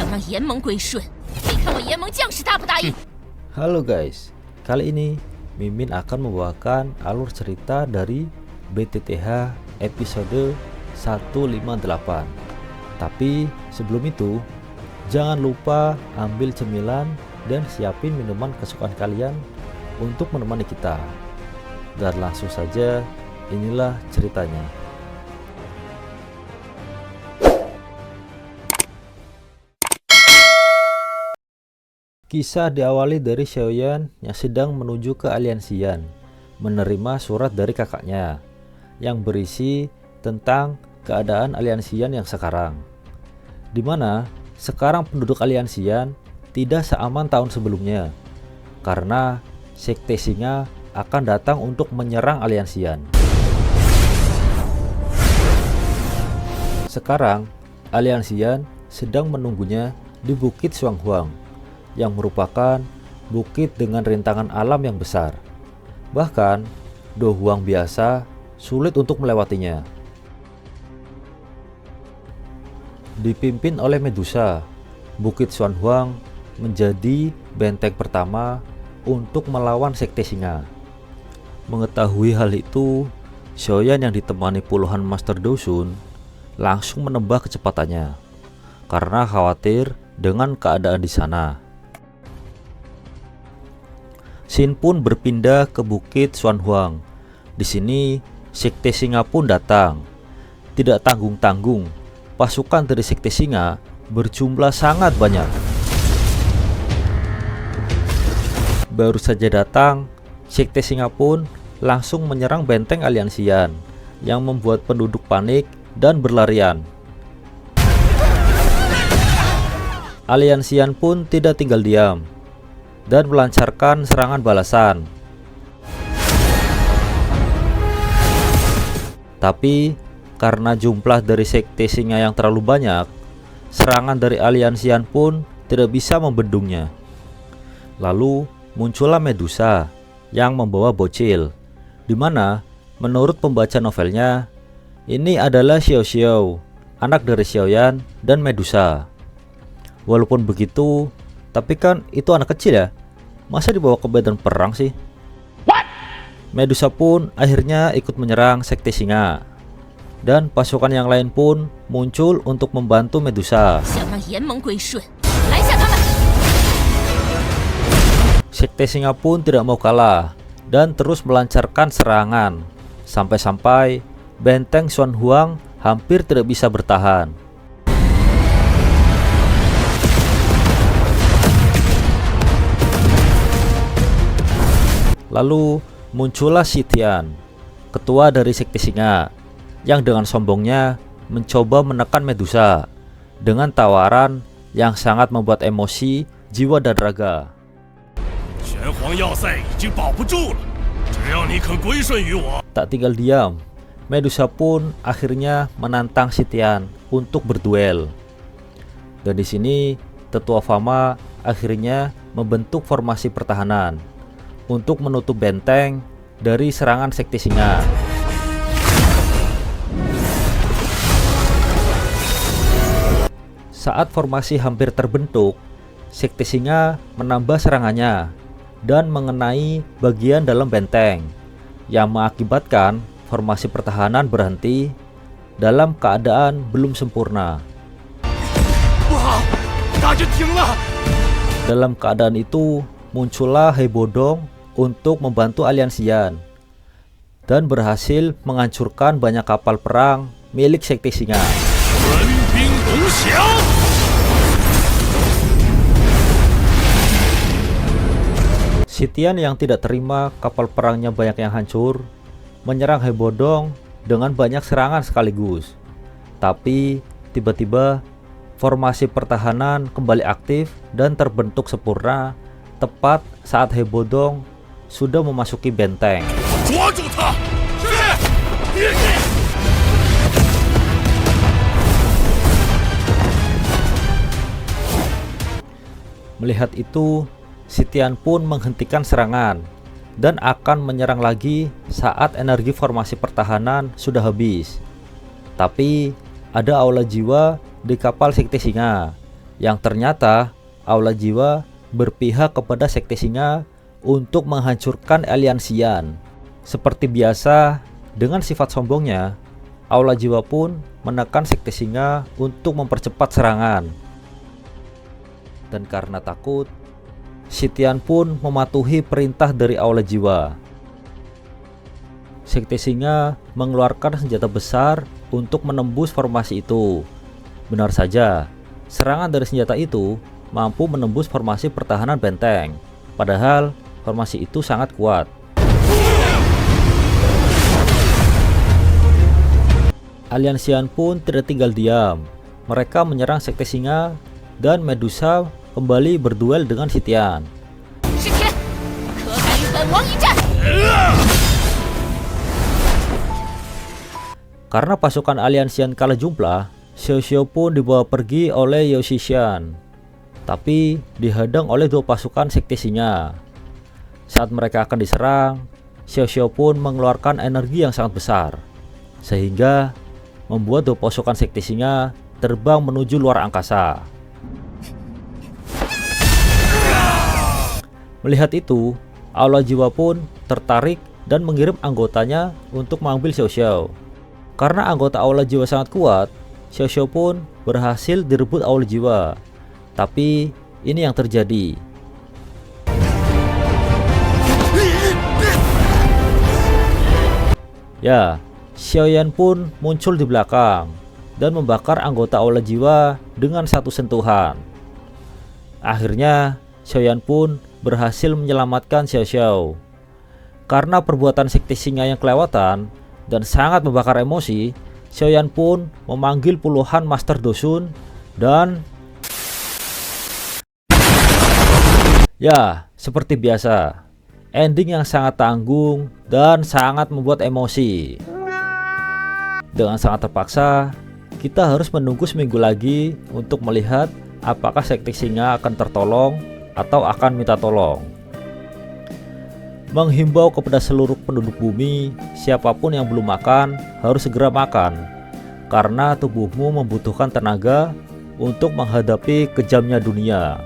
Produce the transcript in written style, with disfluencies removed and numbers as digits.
让炎盟归顺，你看我炎盟将士答不答应？ Halo guys, kali ini Mimin akan membawakan alur cerita dari BTTH episode 158. Tapi sebelum itu, jangan lupa ambil cemilan dan siapin minuman kesukaan kalian untuk menemani kita. Dan langsung saja, inilah ceritanya. Kisah diawali dari Xiaoyan yang sedang menuju ke Aliansian, menerima surat dari kakaknya yang berisi tentang keadaan Aliansian yang sekarang, di mana sekarang penduduk Aliansian tidak seaman tahun sebelumnya karena Sekte Singa akan datang untuk menyerang Aliansian. Sekarang Aliansian sedang menunggunya di Bukit Xuanghuang yang merupakan bukit dengan rintangan alam yang besar. Bahkan Do Huang biasa sulit untuk melewatinya. Dipimpin oleh Medusa, Bukit Xuanhuang menjadi benteng pertama untuk melawan Sekte Singa. Mengetahui hal itu, Xiaoyan yang ditemani puluhan Master Dosun langsung menambah kecepatannya karena khawatir dengan keadaan di sana. Xin pun berpindah ke Bukit Xuanhuang. Di sini Sekte Singa pun datang. Tidak tanggung-tanggung, pasukan dari Sekte Singa berjumlah sangat banyak. Baru saja datang, Sekte Singa pun langsung menyerang benteng Aliansian yang membuat penduduk panik dan berlarian. Aliansian pun tidak tinggal diam dan melancarkan serangan balasan. Tapi karena jumlah dari Sekte Singa yang terlalu banyak, serangan dari Aliansian pun tidak bisa membendungnya. Lalu muncullah Medusa yang membawa bocil, di mana menurut pembaca novelnya ini adalah Xiao Xiao, anak dari Xiaoyan dan Medusa. Walaupun begitu, tapi kan itu anak kecil ya, masa dibawa ke medan perang sih? Medusa pun akhirnya ikut menyerang Sekte Singa, dan pasukan yang lain pun muncul untuk membantu Medusa. Sekte Singa pun tidak mau kalah dan terus melancarkan serangan, sampai-sampai benteng Xuanhuang hampir tidak bisa bertahan. Lalu muncullah Sitian, ketua dari Sekte Singa, yang dengan sombongnya mencoba menekan Medusa dengan tawaran yang sangat membuat emosi jiwa dan raga. Tak tinggal diam, Medusa pun akhirnya menantang Sitian untuk berduel. Dan di sini tetua Fama akhirnya membentuk formasi pertahanan untuk menutup benteng dari serangan Sekte Singa. Saat formasi hampir terbentuk, Sekte Singa menambah serangannya dan mengenai bagian dalam benteng, yang mengakibatkan formasi pertahanan berhenti dalam keadaan belum sempurna. Dalam keadaan itu muncullah Hebodong untuk membantu Aliansian dan berhasil menghancurkan banyak kapal perang milik Sekte Singa. Sitian yang tidak terima kapal perangnya banyak yang hancur, menyerang Hebodong dengan banyak serangan sekaligus. Tapi tiba-tiba formasi pertahanan kembali aktif dan terbentuk sempurna tepat saat Hebodong sudah memasuki benteng. Melihat itu, Sitian pun menghentikan serangan dan akan menyerang lagi saat energi formasi pertahanan sudah habis. Tapi ada aula jiwa di kapal Sekte Singa yang ternyata Aula Jiwa berpihak kepada Sekte Singa untuk menghancurkan Aliansian. Seperti biasa, dengan sifat sombongnya, Aula Jiwa pun menekan Sekte Singa untuk mempercepat serangan. Dan karena takut, Sitian pun mematuhi perintah dari Aula Jiwa. Sekte Singa mengeluarkan senjata besar untuk menembus formasi itu. Benar saja, serangan dari senjata itu mampu menembus formasi pertahanan benteng, padahal formasi itu sangat kuat. Aliansian pun tidak tinggal diam. Mereka menyerang Sekte Singa dan Medusa kembali berduel dengan Sitian. Karena pasukan Aliansian kalah jumlah, Xiao Xiao pun dibawa pergi oleh Yao Xishan, tapi dihadang oleh dua pasukan Sekte Singa. Saat mereka akan diserang, Xiao Xiao pun mengeluarkan energi yang sangat besar, sehingga membuat dua pasukan Sekte Singa terbang menuju luar angkasa. Melihat itu, Aula Jiwa pun tertarik dan mengirim anggotanya untuk mengambil Xiao Xiao. Karena anggota Aula Jiwa sangat kuat, Xiao Xiao pun berhasil direbut Aula Jiwa. Tapi ini yang terjadi. Ya, Xiaoyan pun muncul di belakang dan membakar anggota Aula Jiwa dengan satu sentuhan. Akhirnya, Xiaoyan pun berhasil menyelamatkan Xiao Xiao. Karena perbuatan Sekte Singa yang kelewatan dan sangat membakar emosi, Xiaoyan pun memanggil puluhan Master Dosun dan ya, seperti biasa, ending yang sangat tanggung dan sangat membuat emosi. Dengan sangat terpaksa, kita harus menunggu seminggu lagi untuk melihat apakah Sekte Singa akan tertolong atau akan minta tolong. Menghimbau kepada seluruh penduduk bumi, siapapun yang belum makan harus segera makan, karena tubuhmu membutuhkan tenaga untuk menghadapi kejamnya dunia.